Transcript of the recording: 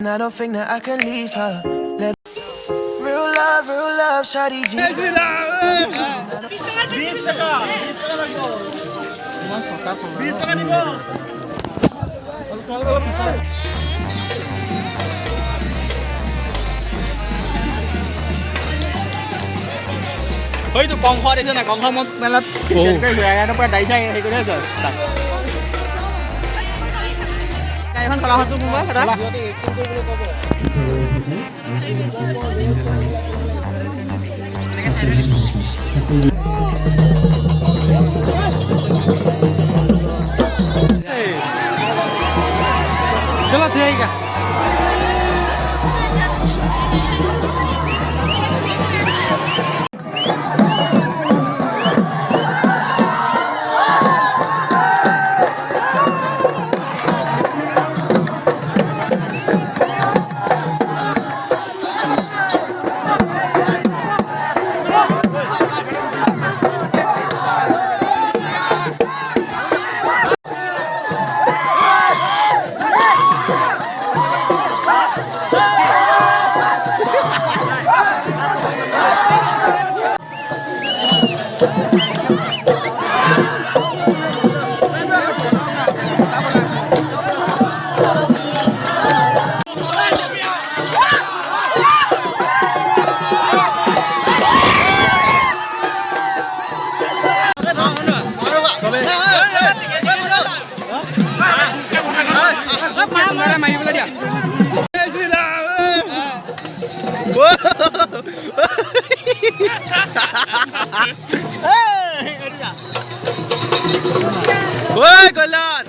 I don't think that I can leave her. Real love, shawty G. 20 টাকা দিব হয়তো কম খোৱা দেখিছে না কম খোৱা মই মেলাত পৰা দাই চাই হেৰি কৰি আছে গাড়ীখন চলা হতো কোনোবা এটা चलो ठीक है Oi, Golan!